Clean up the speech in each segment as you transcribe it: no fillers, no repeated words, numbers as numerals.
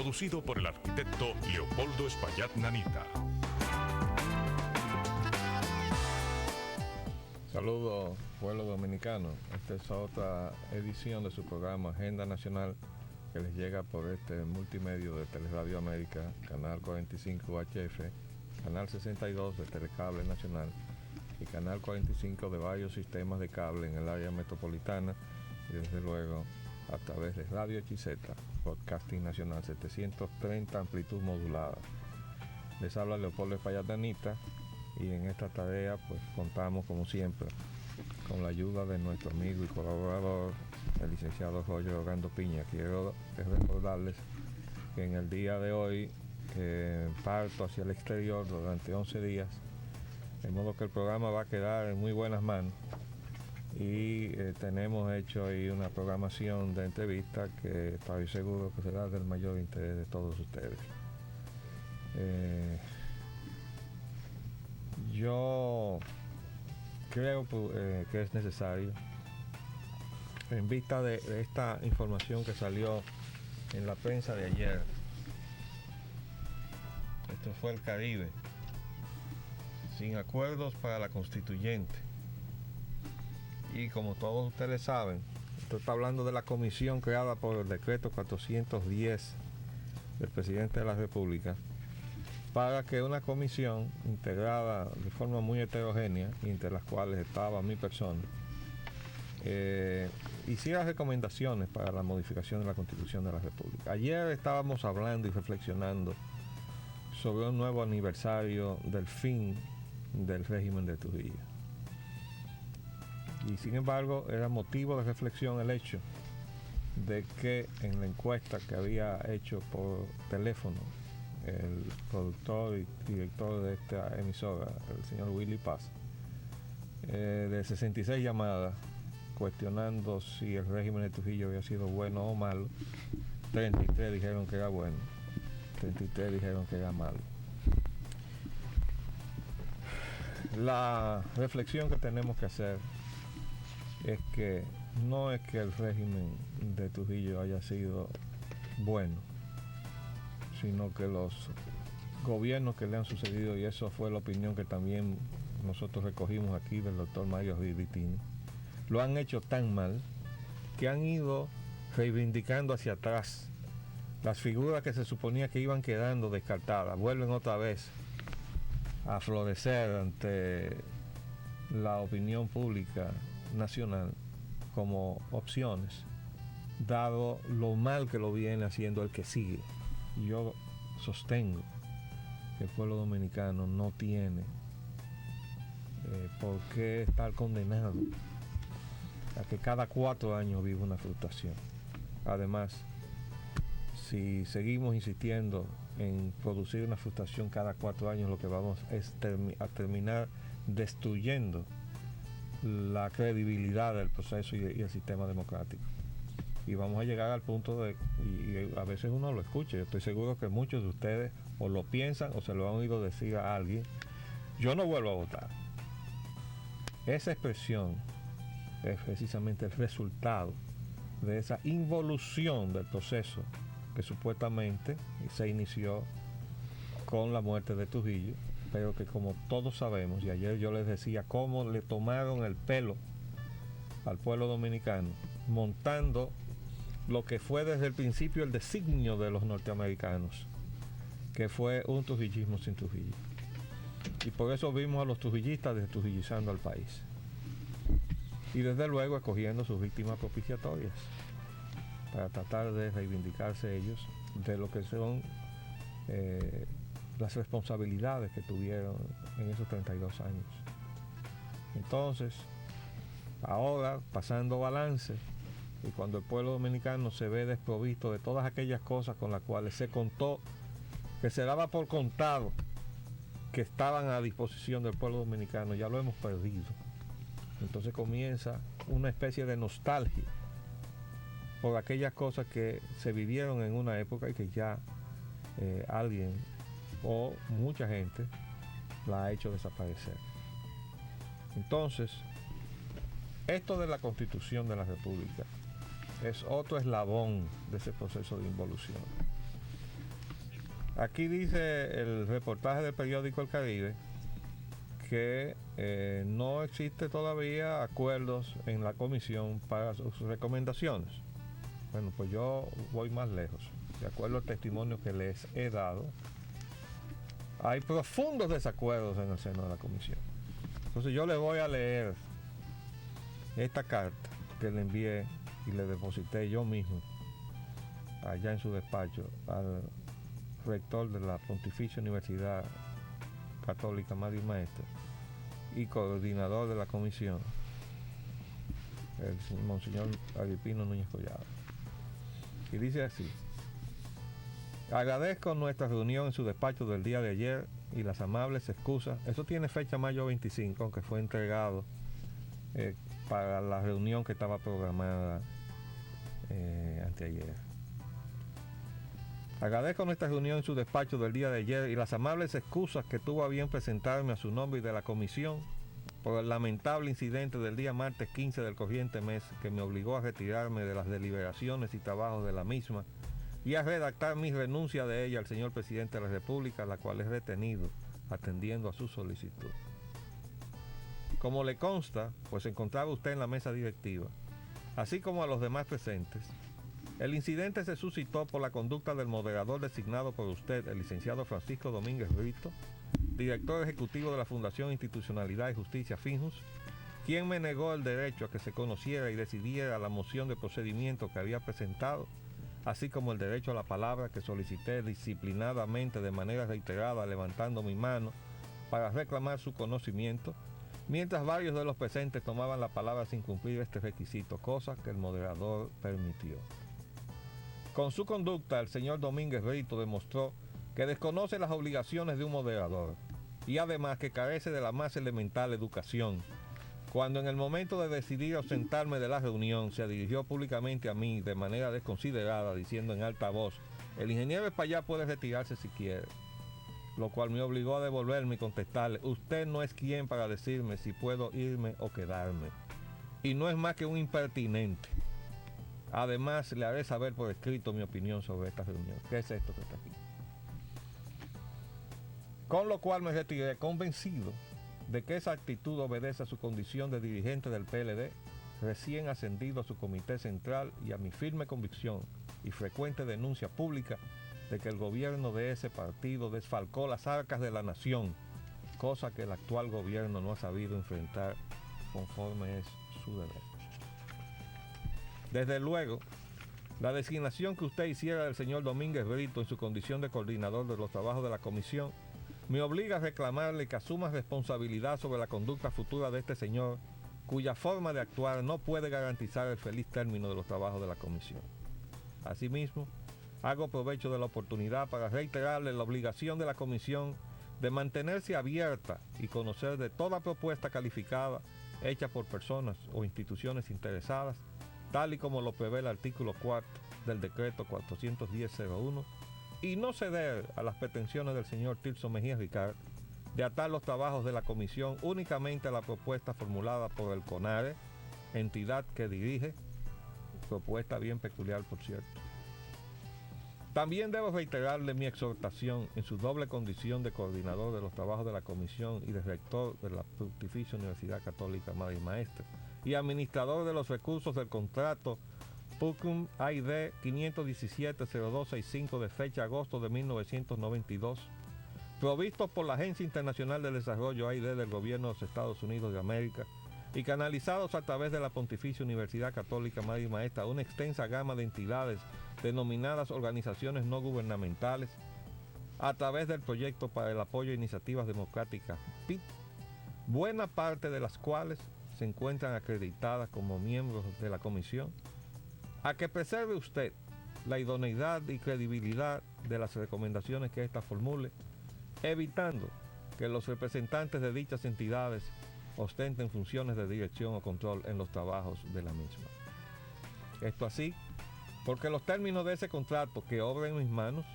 producido por el arquitecto Leopoldo Espaillat Nanita. Saludos, pueblo dominicano. Esta es otra edición de su programa Agenda Nacional que les llega por este multimedio de Teleradio América, Canal 45 UHF, Canal 62 de Telecable Nacional y Canal 45 de varios sistemas de cable en el área metropolitana y desde luego a través de Radio XZ, Podcasting Nacional 730, amplitud modulada. Les habla Leopoldo Espaillat Nanita y en esta tarea pues contamos como siempre con la ayuda de nuestro amigo y colaborador, el licenciado Roger Orlando Piña. Quiero recordarles que en el día de hoy parto hacia el exterior durante 11 días, de modo que el programa va a quedar en muy buenas manos y tenemos hecho ahí una programación de entrevistas que estoy seguro que será del mayor interés de todos ustedes. Yo creo que es necesario, en vista de esta información que salió en la prensa de ayer, esto fue el Caribe, sin acuerdos para la constituyente. Y como todos ustedes saben, esto está hablando de la comisión creada por el decreto 410 del presidente de la República, para que una comisión integrada de forma muy heterogénea, entre las cuales estaba mi persona, hiciera recomendaciones para la modificación de la Constitución de la República. Ayer estábamos hablando y reflexionando sobre un nuevo aniversario del fin del régimen de Trujillo. Y sin embargo, era motivo de reflexión el hecho de que en la encuesta que había hecho por teléfono el productor y director de esta emisora, el señor Willy Paz, de 66 llamadas cuestionando si el régimen de Trujillo había sido bueno o malo, 33 dijeron que era bueno, 33 dijeron que era malo. La reflexión que tenemos que hacer es que no es que el régimen de Trujillo haya sido bueno, sino que los gobiernos que le han sucedido, y eso fue la opinión que también nosotros recogimos aquí del doctor Mario Vitini, lo han hecho tan mal que han ido reivindicando hacia atrás. Las figuras que se suponía que iban quedando descartadas vuelven otra vez a florecer ante la opinión pública nacional como opciones, dado lo mal que lo viene haciendo el que sigue. Yo sostengo que el pueblo dominicano no tiene por qué estar condenado a que cada 4 años viva una frustración. Además, si seguimos insistiendo en producir una frustración cada 4 años, lo que vamos es a terminar destruyendo la credibilidad del proceso y el sistema democrático. Y vamos a llegar al punto de, y a veces uno lo escucha, yo estoy seguro que muchos de ustedes o lo piensan o se lo han oído decir a alguien: yo no vuelvo a votar. Esa expresión es precisamente el resultado de esa involución del proceso que supuestamente se inició con la muerte de Trujillo, pero que, como todos sabemos, y ayer yo les decía cómo le tomaron el pelo al pueblo dominicano, montando lo que fue desde el principio el designio de los norteamericanos, que fue un trujillismo sin Trujillo. Y por eso vimos a los trujillistas destrujillizando al país. Y desde luego escogiendo sus víctimas propiciatorias para tratar de reivindicarse ellos de lo que son las responsabilidades que tuvieron en esos 32 años. Entonces, ahora, pasando balance, y cuando el pueblo dominicano se ve desprovisto de todas aquellas cosas con las cuales se contó, que se daba por contado que estaban a disposición del pueblo dominicano, ya lo hemos perdido. Entonces comienza una especie de nostalgia por aquellas cosas que se vivieron en una época y que ya alguien o mucha gente la ha hecho desaparecer. Entonces, esto de la Constitución de la República es otro eslabón de ese proceso de involución. Aquí dice el reportaje del periódico El Caribe que no existe todavía acuerdos en la comisión para sus recomendaciones. Bueno, pues yo voy más lejos. De acuerdo al testimonio que les he dado, hay profundos desacuerdos en el seno de la comisión. Entonces yo les voy a leer esta carta que le envié y le deposité yo mismo allá en su despacho al rector de la Pontificia Universidad Católica Madre y Maestra y coordinador de la comisión, el Monseñor Agripino Núñez Collado. Y dice así: agradezco nuestra reunión en su despacho del día de ayer y las amables excusas. Eso tiene fecha mayo 25, aunque fue entregado para la reunión que estaba programada anteayer. Agradezco nuestra reunión en su despacho del día de ayer y las amables excusas que tuvo a bien presentarme a su nombre y de la comisión por el lamentable incidente del día martes 15 del corriente mes que me obligó a retirarme de las deliberaciones y trabajos de la misma y a redactar mi renuncia de ella al señor presidente de la República, la cual he retenido atendiendo a su solicitud. Como le consta, pues se encontraba usted en la mesa directiva, así como a los demás presentes. El incidente se suscitó por la conducta del moderador designado por usted, el licenciado Francisco Domínguez Brito, director ejecutivo de la Fundación Institucionalidad y Justicia Finjus, quien me negó el derecho a que se conociera y decidiera la moción de procedimiento que había presentado, así como el derecho a la palabra que solicité disciplinadamente de manera reiterada levantando mi mano para reclamar su conocimiento, mientras varios de los presentes tomaban la palabra sin cumplir este requisito, cosa que el moderador permitió. Con su conducta, el señor Domínguez Brito demostró que desconoce las obligaciones de un moderador y además que carece de la más elemental educación. Cuando en el momento de decidir ausentarme de la reunión, se dirigió públicamente a mí de manera desconsiderada, diciendo en alta voz: el ingeniero Espaillat puede retirarse si quiere. Lo cual me obligó a devolverme y contestarle: usted no es quien para decirme si puedo irme o quedarme. Y no es más que un impertinente. Además, le haré saber por escrito mi opinión sobre esta reunión. ¿Qué es esto que está aquí? Con lo cual me retiré convencido de que esa actitud obedece a su condición de dirigente del PLD, recién ascendido a su comité central, y a mi firme convicción y frecuente denuncia pública de que el gobierno de ese partido desfalcó las arcas de la nación, cosa que el actual gobierno no ha sabido enfrentar conforme es su deber. Desde luego, la designación que usted hiciera del señor Domínguez Brito en su condición de coordinador de los trabajos de la comisión me obliga a reclamarle que asuma responsabilidad sobre la conducta futura de este señor, cuya forma de actuar no puede garantizar el feliz término de los trabajos de la comisión. Asimismo, hago provecho de la oportunidad para reiterarle la obligación de la comisión de mantenerse abierta y conocer de toda propuesta calificada hecha por personas o instituciones interesadas, tal y como lo prevé el artículo 4 del decreto 410-01, y no ceder a las pretensiones del señor Tirso Mejía Ricard de atar los trabajos de la comisión únicamente a la propuesta formulada por el CONARE, entidad que dirige, propuesta bien peculiar por cierto. También debo reiterarle mi exhortación en su doble condición de coordinador de los trabajos de la comisión y de rector de la Pontificia Universidad Católica Madre y Maestra y administrador de los recursos del contrato PUCUM AID 517-0265 de fecha agosto de 1992, provistos por la Agencia Internacional del Desarrollo AID del Gobierno de los Estados Unidos de América y canalizados a través de la Pontificia Universidad Católica Madre y Maestra a una extensa gama de entidades denominadas organizaciones no gubernamentales, a través del proyecto para el apoyo a iniciativas democráticas PIT, buena parte de las cuales se encuentran acreditadas como miembros de la comisión, a que preserve usted la idoneidad y credibilidad de las recomendaciones que ésta formule, evitando que los representantes de dichas entidades ostenten funciones de dirección o control en los trabajos de la misma. Esto así, porque los términos de ese contrato que obra en mis manos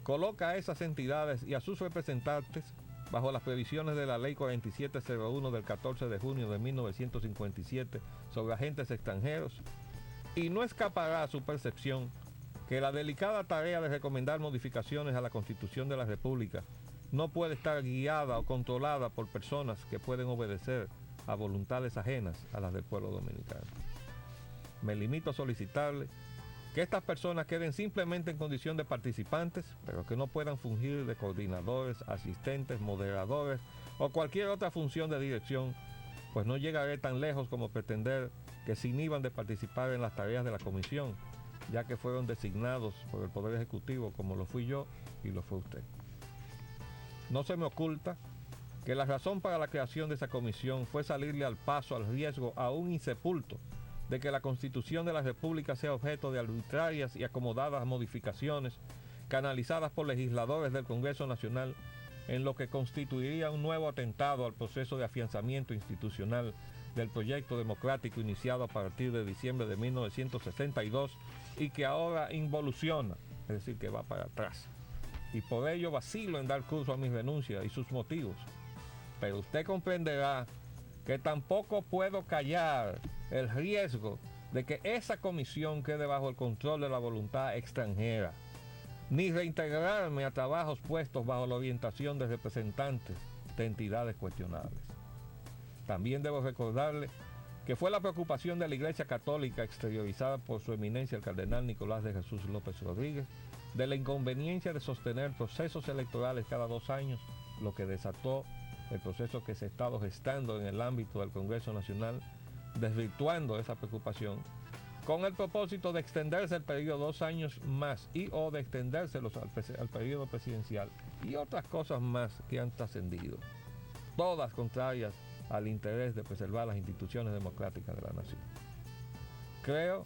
coloca a esas entidades y a sus representantes bajo las previsiones de la Ley 4701 del 14 de junio de 1957 sobre agentes extranjeros, y no escapará a su percepción que la delicada tarea de recomendar modificaciones a la Constitución de la República no puede estar guiada o controlada por personas que pueden obedecer a voluntades ajenas a las del pueblo dominicano. Me limito a solicitarle que estas personas queden simplemente en condición de participantes, pero que no puedan fungir de coordinadores, asistentes, moderadores o cualquier otra función de dirección, pues no llegaré tan lejos como pretender que se inhiban de participar en las tareas de la comisión, ya que fueron designados por el Poder Ejecutivo como lo fui yo y lo fue usted. No se me oculta que la razón para la creación de esa comisión fue salirle al paso al riesgo aún insepulto de que la Constitución de la República sea objeto de arbitrarias y acomodadas modificaciones canalizadas por legisladores del Congreso Nacional, en lo que constituiría un nuevo atentado al proceso de afianzamiento institucional del proyecto democrático iniciado a partir de diciembre de 1962 y que ahora involuciona, es decir, que va para atrás. Y por ello vacilo en dar curso a mi renuncia y sus motivos. Pero usted comprenderá que tampoco puedo callar el riesgo de que esa comisión quede bajo el control de la voluntad extranjera, ni reintegrarme a trabajos puestos bajo la orientación de representantes de entidades cuestionables. También debo recordarle que fue la preocupación de la Iglesia Católica exteriorizada por su eminencia el cardenal Nicolás de Jesús López Rodríguez de la inconveniencia de sostener procesos electorales cada 2 años, lo que desató el proceso que se ha estado gestando en el ámbito del Congreso Nacional, desvirtuando esa preocupación, con el propósito de extenderse el periodo 2 años más y o de extendérselos al periodo presidencial y otras cosas más que han trascendido, todas contrarias al interés de preservar las instituciones democráticas de la nación. Creo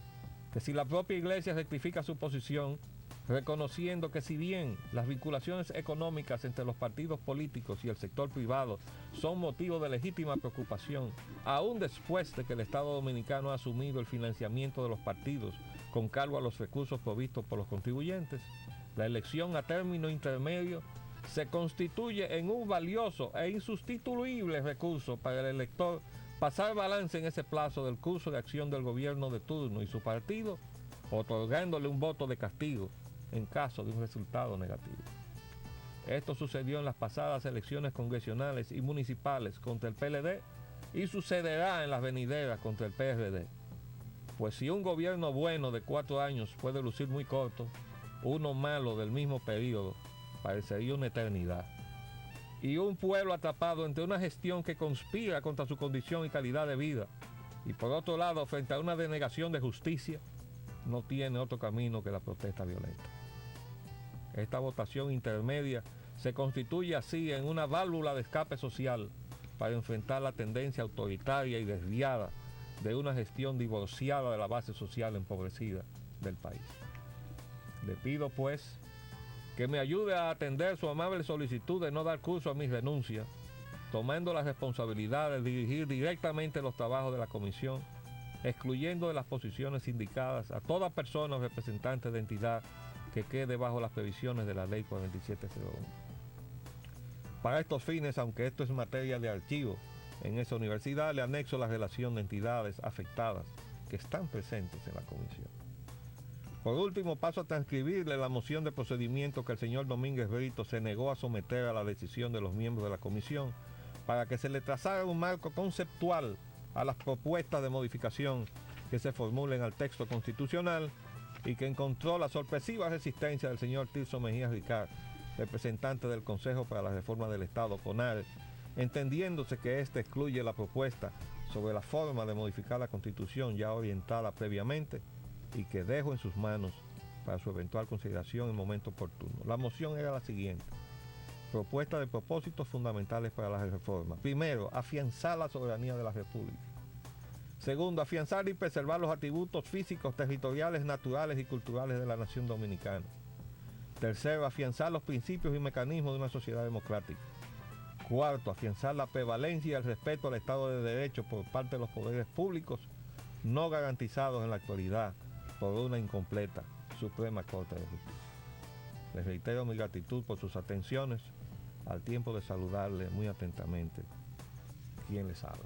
que si la propia Iglesia rectifica su posición, reconociendo que si bien las vinculaciones económicas entre los partidos políticos y el sector privado son motivo de legítima preocupación, aún después de que el Estado Dominicano ha asumido el financiamiento de los partidos con cargo a los recursos provistos por los contribuyentes, la elección a término intermedio se constituye en un valioso e insustituible recurso para el elector pasar balance en ese plazo del curso de acción del gobierno de turno y su partido, otorgándole un voto de castigo en caso de un resultado negativo. Esto sucedió en las pasadas elecciones congresionales y municipales contra el PLD y sucederá en las venideras contra el PRD. Pues si un gobierno bueno de 4 años puede lucir muy corto, uno malo del mismo periodo parecería una eternidad. Y un pueblo atrapado entre una gestión que conspira contra su condición y calidad de vida, y por otro lado, frente a una denegación de justicia, no tiene otro camino que la protesta violenta. Esta votación intermedia se constituye así en una válvula de escape social para enfrentar la tendencia autoritaria y desviada de una gestión divorciada de la base social empobrecida del país. Le pido, pues, que me ayude a atender su amable solicitud de no dar curso a mi renuncia, tomando la responsabilidad de dirigir directamente los trabajos de la comisión, excluyendo de las posiciones indicadas a toda persona o representante de entidad que quede bajo las previsiones de la Ley 4701. Para estos fines, aunque esto es materia de archivo en esa universidad, le anexo la relación de entidades afectadas que están presentes en la comisión. Por último, paso a transcribirle la moción de procedimiento que el señor Domínguez Brito se negó a someter a la decisión de los miembros de la comisión para que se le trazara un marco conceptual a las propuestas de modificación que se formulen al texto constitucional y que encontró la sorpresiva resistencia del señor Tirso Mejía Ricard, representante del Consejo para la Reforma del Estado, CONARE, entendiéndose que éste excluye la propuesta sobre la forma de modificar la Constitución ya orientada previamente y que dejo en sus manos para su eventual consideración en momento oportuno. La moción era la siguiente: propuesta de propósitos fundamentales para la reforma. Primero, afianzar la soberanía de la República. Segundo, afianzar y preservar los atributos físicos, territoriales, naturales y culturales de la nación dominicana. Tercero, afianzar los principios y mecanismos de una sociedad democrática. Cuarto, afianzar la prevalencia y el respeto al Estado de Derecho por parte de los poderes públicos no garantizados en la actualidad por una incompleta Suprema Corte de Justicia. Les reitero mi gratitud por sus atenciones, al tiempo de saludarle muy atentamente quien les habla.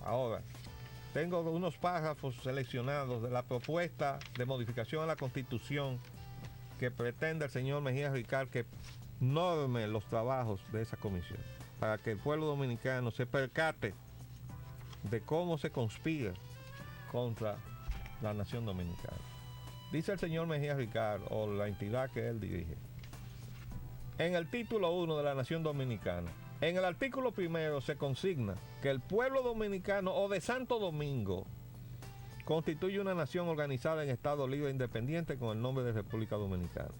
Ahora, tengo unos párrafos seleccionados de la propuesta de modificación a la Constitución que pretende el señor Mejía Ricard que norme los trabajos de esa comisión, para que el pueblo dominicano se percate de cómo se conspira contra la nación dominicana. Dice el señor Mejía Ricard, o la entidad que él dirige, en el título 1 de la nación dominicana, en el artículo 1 se consigna que el pueblo dominicano o de Santo Domingo constituye una nación organizada en Estado libre e independiente con el nombre de República Dominicana.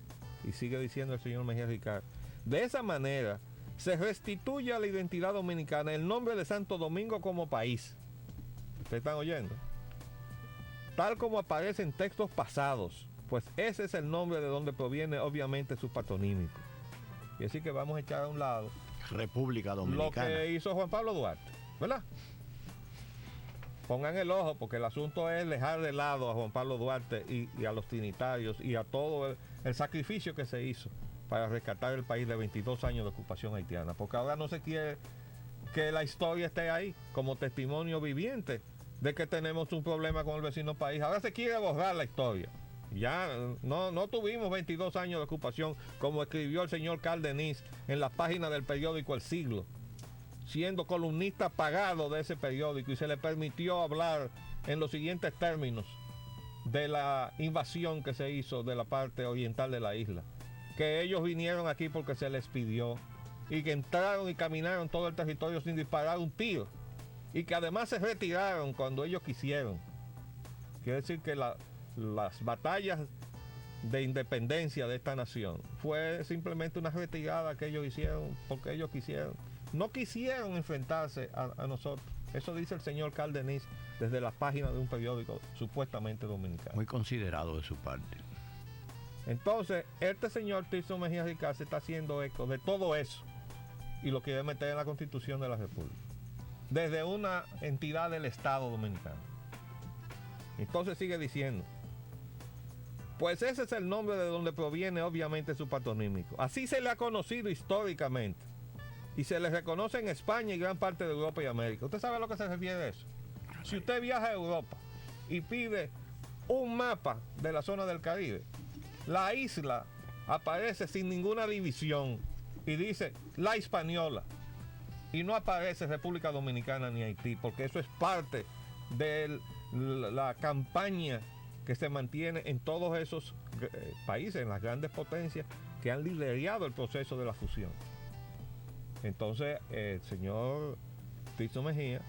Y sigue diciendo el señor Mejía Ricard, de esa manera se restituye a la identidad dominicana el nombre de Santo Domingo como país. ¿Ustedes están oyendo? Tal como aparece en textos pasados, pues ese es el nombre de donde proviene obviamente su patronímico. Y así que vamos a echar a un lado República Dominicana. lo que hizo Juan Pablo Duarte, ¿verdad? Pongan el ojo, porque el asunto es dejar de lado a Juan Pablo Duarte y a los trinitarios y a todo el sacrificio que se hizo para rescatar el país de 22 años de ocupación haitiana, porque ahora no se quiere que la historia esté ahí como testimonio viviente de que tenemos un problema con el vecino país. Ahora se quiere borrar la historia. Ya no tuvimos 22 años de ocupación, como escribió el señor Cárdenas en la página del periódico El Siglo, siendo columnista pagado de ese periódico, y se le permitió hablar en los siguientes términos de la invasión que se hizo de la parte oriental de la isla, que ellos vinieron aquí porque se les pidió, y que entraron y caminaron todo el territorio sin disparar un tiro, y que además se retiraron cuando ellos quisieron. Quiere decir que las batallas de independencia de esta nación fue simplemente una retirada que ellos hicieron porque ellos quisieron. No quisieron enfrentarse a nosotros. Eso dice el señor Cárdenas desde las páginas de un periódico supuestamente dominicano. Muy considerado de su parte. Entonces, este señor Tirso Mejía Ricard se está haciendo eco de todo eso y lo quiere meter en la Constitución de la República, desde una entidad del Estado dominicano. Entonces sigue diciendo, pues ese es el nombre de donde proviene obviamente su patronímico. Así se le ha conocido históricamente y se le reconoce en España y gran parte de Europa y América. ¿Usted sabe a lo que se refiere a eso? Si usted viaja a Europa y pide un mapa de la zona del Caribe, la isla aparece sin ninguna división y dice la Hispaniola, y no aparece República Dominicana ni Haití, porque eso es parte de la campaña que se mantiene en todos esos países, en las grandes potencias que han liderado el proceso de la fusión. Entonces el señor Tirso Mejía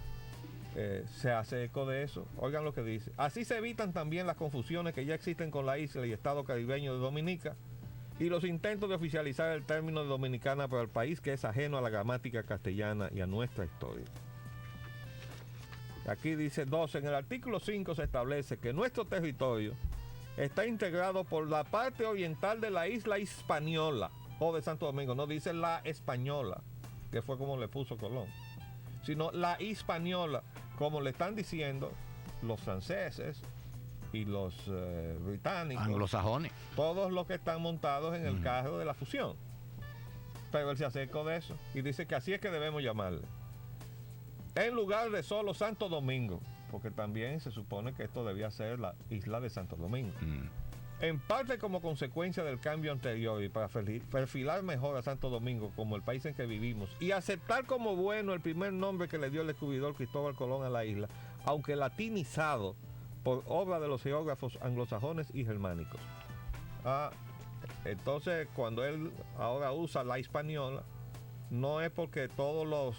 se hace eco de eso. Oigan lo que dice: así se evitan también las confusiones que ya existen con la isla y estado caribeño de Dominica y los intentos de oficializar el término de dominicana para el país que es ajeno a la gramática castellana y a nuestra historia. Aquí dice 12, en el artículo 5 se establece que nuestro territorio está integrado por la parte oriental de la isla Hispaniola o de Santo Domingo. No dice la Española, que fue como le puso Colón, sino la Hispaniola, como le están diciendo los franceses y los británicos, anglosajones, todos los que están montados en el carro de la fusión. Pero él se hace eco de eso y dice que así es que debemos llamarle, en lugar de solo Santo Domingo, porque también se supone que esto debía ser la isla de Santo Domingo. En parte como consecuencia del cambio anterior y para perfilar mejor a Santo Domingo como el país en que vivimos y aceptar como bueno el primer nombre que le dio el descubridor Cristóbal Colón a la isla, aunque latinizado por obra de los geógrafos anglosajones y germánicos. Entonces, cuando él ahora usa la Hispaniola, no es porque todos los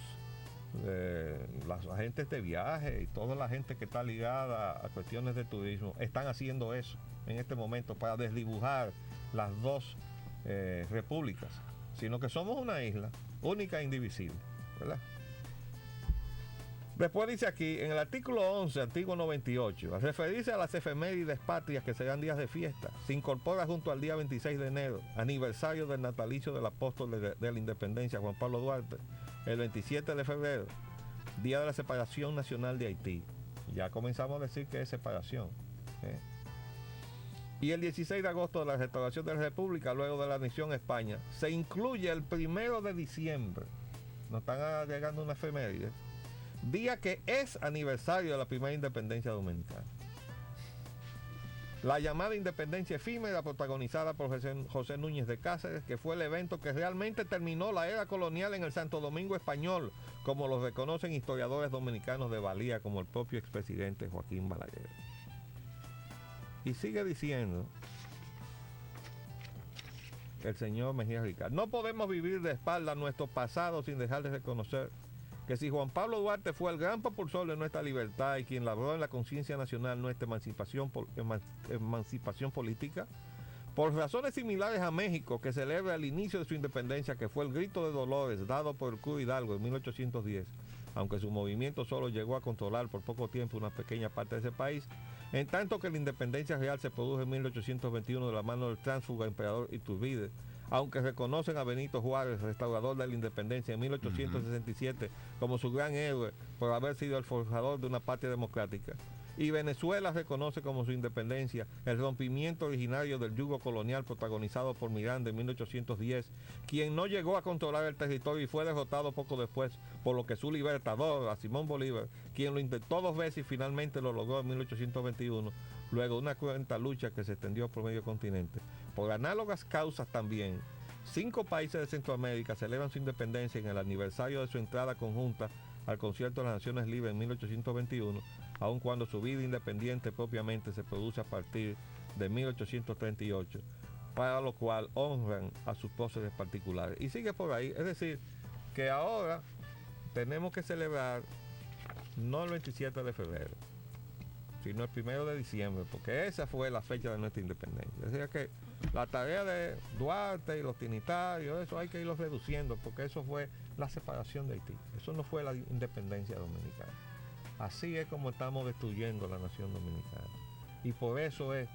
las agentes de viaje y toda la gente que está ligada a cuestiones de turismo están haciendo eso en este momento para desdibujar las dos repúblicas, sino que somos una isla única e indivisible, ¿verdad? Después dice aquí, en el artículo 11, artículo 98, al referirse a las efemérides patrias que serán días de fiesta, se incorpora junto al día 26 de enero, aniversario del natalicio del apóstol de la independencia, Juan Pablo Duarte, el 27 de febrero, día de la separación nacional de Haití. Ya comenzamos a decir que es separación. Y el 16 de agosto de la restauración de la República, luego de la anexión a España, se incluye el 1 de diciembre, nos están agregando una efeméride, día que es aniversario de la primera independencia dominicana. La llamada independencia efímera protagonizada por José Núñez de Cáceres, que fue el evento que realmente terminó la era colonial en el Santo Domingo español, como lo reconocen historiadores dominicanos de valía como el propio expresidente Joaquín Balaguer. Y sigue diciendo el señor Mejía Ricard: no podemos vivir de espalda a nuestro pasado sin dejar de reconocer que si Juan Pablo Duarte fue el gran propulsor de nuestra libertad y quien labró en la conciencia nacional nuestra emancipación política, por razones similares a México, que celebra el inicio de su independencia, que fue el grito de dolores dado por el cura Hidalgo en 1810, aunque su movimiento solo llegó a controlar por poco tiempo una pequeña parte de ese país, en tanto que la independencia real se produjo en 1821 de la mano del tránsfuga emperador Iturbide, aunque reconocen a Benito Juárez, restaurador de la independencia en 1867, como su gran héroe por haber sido el forjador de una patria democrática. Y Venezuela reconoce como su independencia el rompimiento originario del yugo colonial protagonizado por Miranda en 1810, quien no llegó a controlar el territorio y fue derrotado poco después, por lo que su libertador, a Simón Bolívar, quien lo intentó 2 veces y finalmente lo logró en 1821, luego de una cruenta lucha que se extendió por medio continente. Por análogas causas también, 5 países de Centroamérica celebran su independencia en el aniversario de su entrada conjunta al Concierto de las Naciones Libres en 1821, aun cuando su vida independiente propiamente se produce a partir de 1838, para lo cual honran a sus próceres particulares. Y sigue por ahí, es decir, que ahora tenemos que celebrar no el 27 de febrero, sino el 1 de diciembre, porque esa fue la fecha de nuestra independencia. Es decir, que la tarea de Duarte y los trinitarios, eso hay que irlos reduciendo, porque eso fue la separación de Haití, eso no fue la independencia dominicana. Así es como estamos destruyendo la nación dominicana. Y por eso es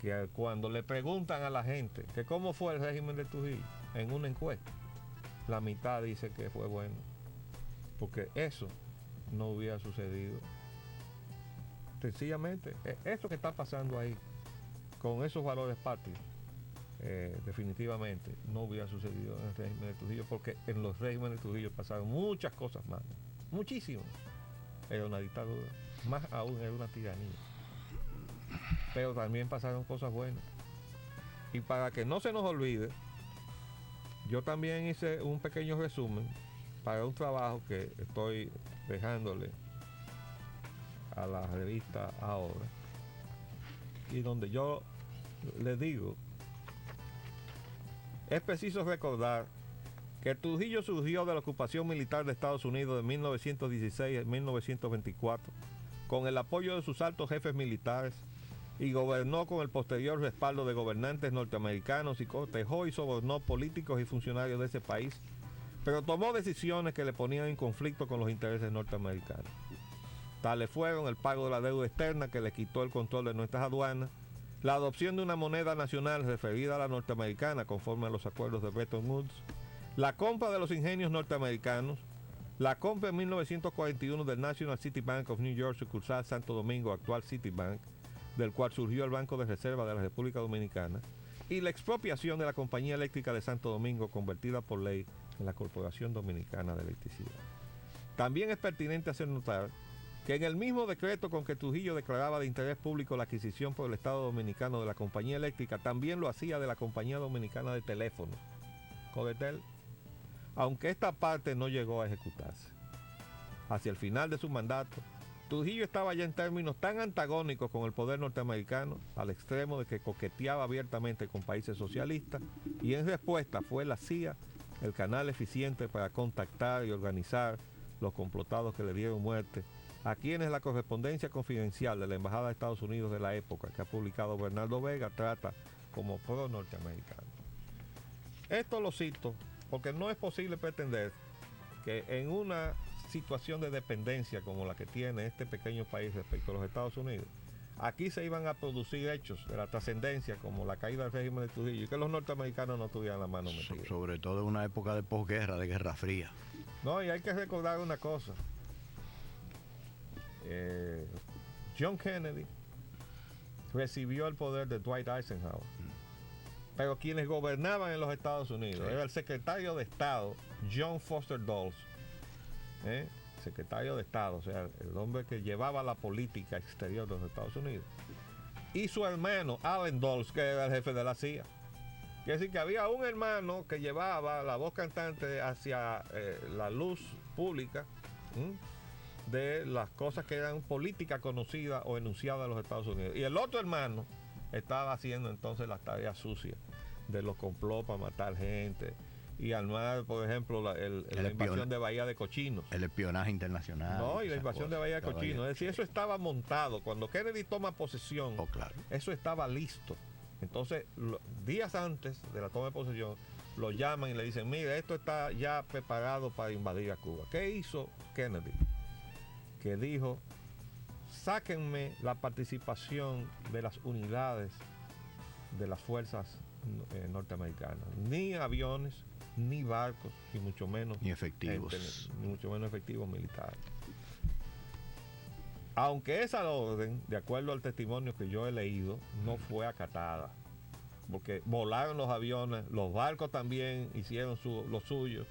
que cuando le preguntan a la gente que cómo fue el régimen de Trujillo en una encuesta, la mitad dice que fue bueno, porque eso no hubiera sucedido. Sencillamente, esto que está pasando ahí, con esos valores patrios, definitivamente no hubiera sucedido en el régimen de Trujillo, porque en los regímenes de Trujillo pasaron muchas cosas malas, muchísimas. Era una dictadura, más aún era una tiranía, pero también pasaron cosas buenas. Y para que no se nos olvide, yo también hice un pequeño resumen para un trabajo que estoy dejándole a la revista Ahora, y donde yo les digo: es preciso recordar que Trujillo surgió de la ocupación militar de Estados Unidos de 1916 a 1924 con el apoyo de sus altos jefes militares y gobernó con el posterior respaldo de gobernantes norteamericanos y cortejó y sobornó políticos y funcionarios de ese país, pero tomó decisiones que le ponían en conflicto con los intereses norteamericanos. Tales fueron el pago de la deuda externa, que le quitó el control de nuestras aduanas, la adopción de una moneda nacional referida a la norteamericana conforme a los acuerdos de Bretton Woods, la compra de los ingenios norteamericanos, la compra en 1941 del National City Bank of New York, sucursal Santo Domingo, actual Citibank, del cual surgió el Banco de Reserva de la República Dominicana, y la expropiación de la Compañía Eléctrica de Santo Domingo, convertida por ley en la Corporación Dominicana de Electricidad. También es pertinente hacer notar que en el mismo decreto con que Trujillo declaraba de interés público la adquisición por el Estado Dominicano de la Compañía Eléctrica, también lo hacía de la Compañía Dominicana de Teléfono, Codetel, aunque esta parte no llegó a ejecutarse. Hacia el final de su mandato, Trujillo estaba ya en términos tan antagónicos con el poder norteamericano, al extremo de que coqueteaba abiertamente con países socialistas, y en respuesta fue la CIA el canal eficiente para contactar y organizar los complotados que le dieron muerte, a quienes la correspondencia confidencial de la Embajada de Estados Unidos de la época, que ha publicado Bernardo Vega, trata como pro-norteamericano. Esto lo cito porque no es posible pretender que en una situación de dependencia como la que tiene este pequeño país respecto a los Estados Unidos, aquí se iban a producir hechos de la trascendencia como la caída del régimen de Trujillo y que los norteamericanos no tuvieran la mano metida. Sobre todo en una época de posguerra, de Guerra Fría. No, y hay que recordar una cosa. John Kennedy recibió el poder de Dwight Eisenhower, pero quienes gobernaban en los Estados Unidos era el secretario de Estado John Foster Dulles, secretario de Estado, o sea, el hombre que llevaba la política exterior de los Estados Unidos, y su hermano Allen Dulles, que era el jefe de la CIA. Quiere decir que había un hermano que llevaba la voz cantante hacia la luz pública de las cosas que eran política conocida o enunciada de los Estados Unidos. Y el otro hermano estaba haciendo entonces las tareas sucias de los complots para matar gente y armar, por ejemplo, la invasión de Bahía de Cochinos. El espionaje internacional. No, y la invasión de Bahía de Cochinos. Es decir, eso estaba montado. Cuando Kennedy toma posesión, claro, eso estaba listo. Entonces, días antes de la toma de posesión, lo llaman y le dicen, mire, esto está ya preparado para invadir a Cuba. ¿Qué hizo Kennedy? Que dijo, sáquenme la participación de las unidades de las fuerzas norteamericanas. Ni aviones, ni barcos, ni mucho menos ni efectivos. Ni mucho menos efectivos militares. Aunque esa orden, de acuerdo al testimonio que yo he leído, no fue acatada, porque volaron los aviones, los barcos también hicieron lo suyo,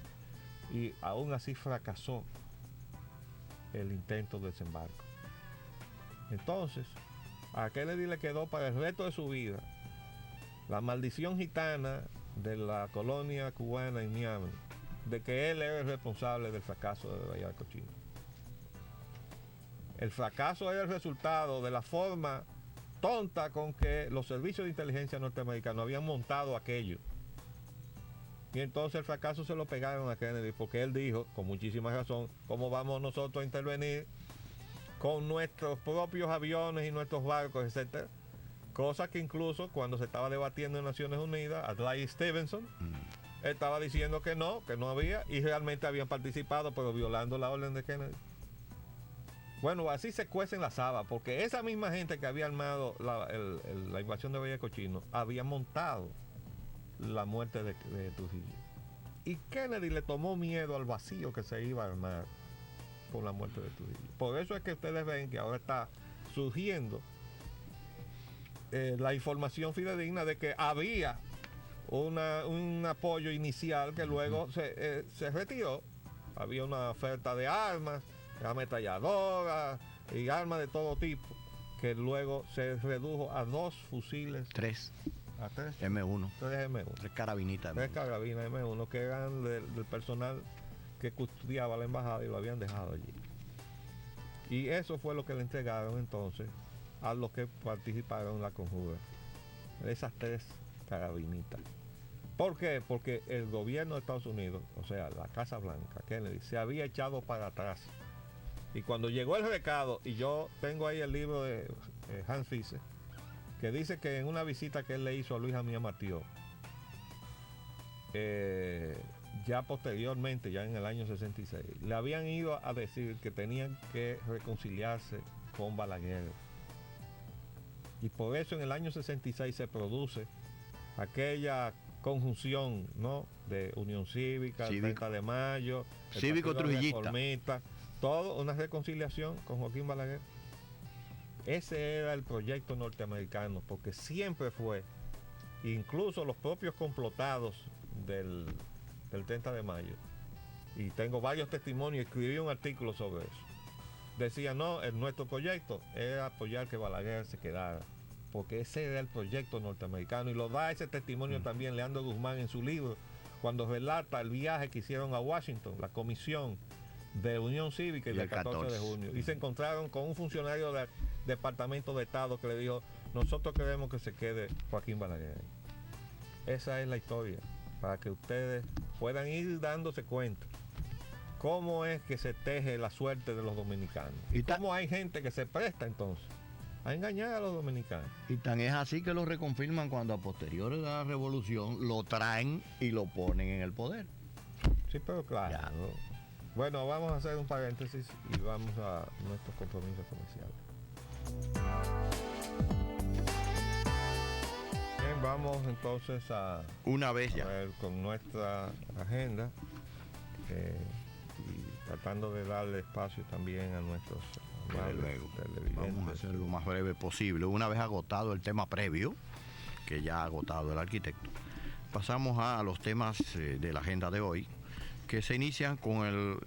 y aún así fracasó el intento de desembarco. Entonces, a Kennedy le quedó para el resto de su vida la maldición gitana de la colonia cubana en Miami, de que él era el responsable del fracaso de Bahía de Cochinos. El fracaso era el resultado de la forma tonta con que los servicios de inteligencia norteamericanos habían montado aquello. Y entonces el fracaso se lo pegaron a Kennedy, porque él dijo, con muchísima razón, ¿cómo vamos nosotros a intervenir con nuestros propios aviones y nuestros barcos, etcétera? Cosa que incluso cuando se estaba debatiendo en Naciones Unidas, Adlai Stevenson estaba diciendo que no había, y realmente habían participado, pero violando la orden de Kennedy. Bueno, así se cuecen las habas, porque esa misma gente que había armado la invasión de Bahía de Cochinos había montado la muerte de Trujillo. Y Kennedy le tomó miedo al vacío que se iba a armar con la muerte de Trujillo. Por eso es que ustedes ven que ahora está surgiendo la información fidedigna de que había un apoyo inicial que luego se retiró. Había una oferta de armas, ametralladoras y armas de todo tipo, que luego se redujo a 2 fusiles. 3 ¿A 3? M1. 3 M1. 3 carabinitas. 3 carabinas M1 que eran del personal que custodiaba la embajada y lo habían dejado allí. Y eso fue lo que le entregaron entonces a los que participaron en la conjura. Esas 3 carabinitas. ¿Por qué? Porque el gobierno de Estados Unidos, o sea, la Casa Blanca, Kennedy, se había echado para atrás. Y cuando llegó el recado, y yo tengo ahí el libro de Hans Fischer, que dice que en una visita que él le hizo a Luis Amía Mathieu, ya posteriormente, ya en el año 66, le habían ido a decir que tenían que reconciliarse con Balaguer. Y por eso en el año 66 se produce aquella conjunción, ¿no?, de Unión Cívica, el 30 de mayo, el Cívico Trujillista, todo una reconciliación con Joaquín Balaguer. Ese era el proyecto norteamericano, porque siempre fue, incluso los propios complotados del 30 de mayo, y tengo varios testimonios, escribí un artículo sobre eso, decían, no, nuestro proyecto era apoyar que Balaguer se quedara, porque ese era el proyecto norteamericano, y lo da ese testimonio también Leandro Guzmán en su libro, cuando relata el viaje que hicieron a Washington, la comisión de Unión Cívica y del 14 de junio, y se encontraron con un funcionario del Departamento de Estado que le dijo, nosotros queremos que se quede Joaquín Balaguer. Esa es la historia, para que ustedes puedan ir dándose cuenta cómo es que se teje la suerte de los dominicanos, y cómo hay gente que se presta entonces a engañar a los dominicanos. Y tan es así que lo reconfirman cuando a posteriores de la revolución lo traen y lo ponen en el poder. Sí, pero claro, ¿no? Bueno, vamos a hacer un paréntesis y vamos a nuestros compromisos comerciales. Bien, vamos entonces a ver con nuestra agenda y tratando de darle espacio también a nuestros televidentes. Vamos a hacer lo más breve posible. Una vez agotado el tema previo, que ya ha agotado el arquitecto, pasamos a los temas de la agenda de hoy, que se inician con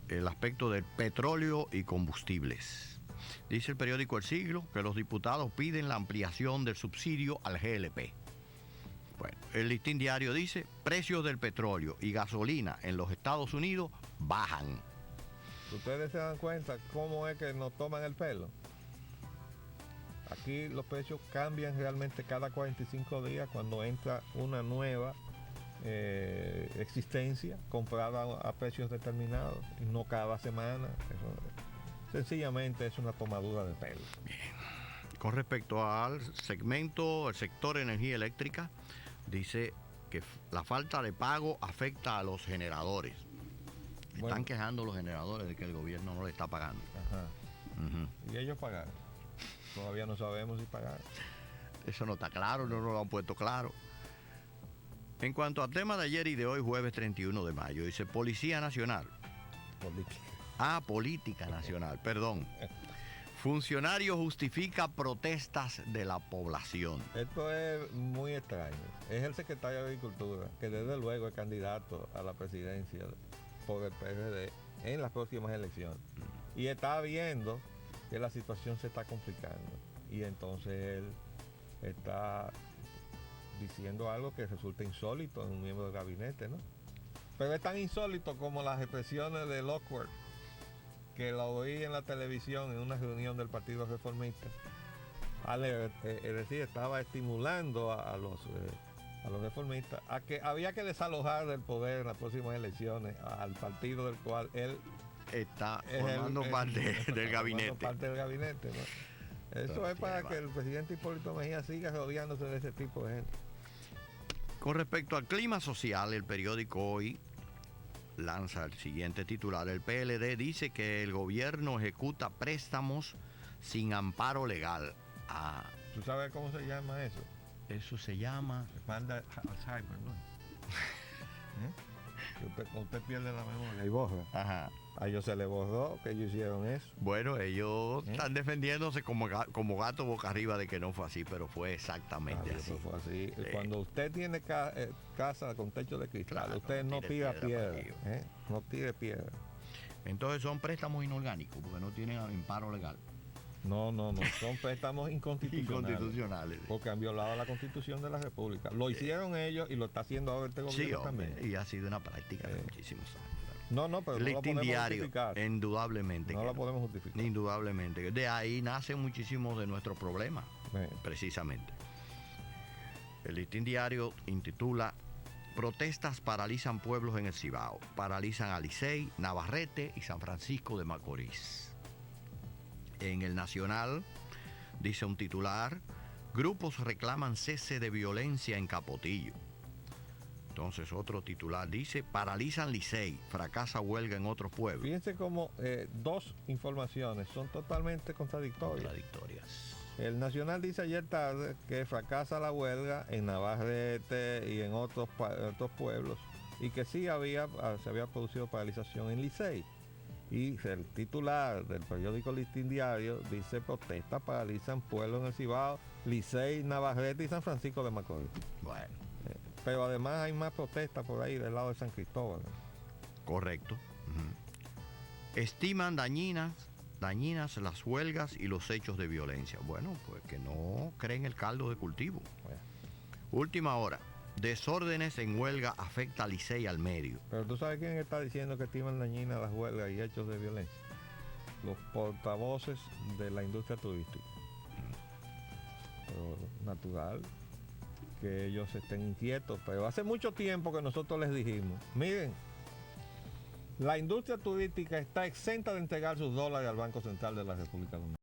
el aspecto del petróleo y combustibles. Dice el periódico El Siglo que los diputados piden la ampliación del subsidio al GLP. Bueno, el Listín Diario dice, precios del petróleo y gasolina en los Estados Unidos bajan. Ustedes se dan cuenta cómo es que nos toman el pelo. Aquí los precios cambian realmente cada 45 días cuando entra una nueva existencia comprada a precios determinados y no cada semana. Eso, sencillamente es una tomadura de pelo. Con respecto al segmento, el sector energía eléctrica, dice que la falta de pago afecta a los generadores. Están Bueno. quejando los generadores de que el gobierno no le está pagando. Ajá. Ujú. Y ellos pagaron. Todavía no sabemos si pagaron. Eso no está claro, no nos lo han puesto claro. En cuanto al tema de ayer y de hoy, jueves 31 de mayo, dice Policía Nacional. Política. Política Nacional, perdón. Funcionario justifica protestas de la población. Esto es muy extraño. Es el secretario de Agricultura, que desde luego es candidato a la presidencia por el PRD en las próximas elecciones. Y está viendo que la situación se está complicando. Y entonces él está diciendo algo que resulta insólito en un miembro del gabinete, ¿no? Pero es tan insólito como las expresiones de Lockwood, que lo oí en la televisión en una reunión del Partido Reformista. Es decir, estaba estimulando a los reformistas a que había que desalojar del poder en las próximas elecciones al partido del cual él Está es formando parte del gabinete. Parte del gabinete, ¿no? Eso es para que el presidente Hipólito Mejía siga rodeándose de ese tipo de gente. Con respecto al clima social, el periódico Hoy lanza el siguiente titular. El PLD dice que el gobierno ejecuta préstamos sin amparo legal. ¿Tú sabes cómo se llama eso? Eso se llama... Manda Alzheimer, ¿no? Usted pierde la memoria y borra. Ajá. A ellos se les borró que ellos hicieron eso. Bueno, ellos están defendiéndose como gato boca arriba de que no fue así, pero fue exactamente así. Fue así. Sí. Cuando usted tiene casa con techo de cristal, Claro, usted no tira piedra. No tire piedra. Entonces son préstamos inorgánicos porque no tienen amparo legal. No. Son préstamos inconstitucionales. Inconstitucionales. Porque han violado la Constitución de la República. Lo hicieron ellos y lo está haciendo ahora este gobierno Sí, hombre, también. y ha sido una práctica de muchísimos años. No, pero no lo Listín podemos Diario, justificar. indudablemente. No que lo podemos justificar. Indudablemente. De ahí nacen muchísimos de nuestros problemas, precisamente. El Listín Diario intitula Protestas paralizan pueblos en el Cibao. Paralizan a Licey, Navarrete y San Francisco de Macorís. En el Nacional dice un titular, grupos reclaman cese de violencia en Capotillo. Entonces otro titular dice, paralizan Licey, fracasa huelga en otros pueblos. Fíjense cómo dos informaciones son totalmente contradictorias. El Nacional dice ayer tarde que fracasa la huelga en Navarrete y en otros pueblos y que sí se había producido paralización en Licey. Y el titular del periódico Listín Diario dice protestas paralizan pueblos en el Cibao, Licey, Navarrete y San Francisco de Macorís. Bueno. Pero además hay más protestas por ahí del lado de San Cristóbal. Correcto. Estiman dañinas las huelgas y los hechos de violencia. Bueno, pues que no creen el caldo de cultivo. Última hora. Desórdenes en huelga afecta a Licey al medio. Pero tú sabes quién está diciendo que estiman dañinas las huelgas y hechos de violencia. Los portavoces de la industria turística. Pero natural que ellos estén inquietos, pero hace mucho tiempo que nosotros les dijimos, miren, la industria turística está exenta de entregar sus dólares al Banco Central de la República Dominicana.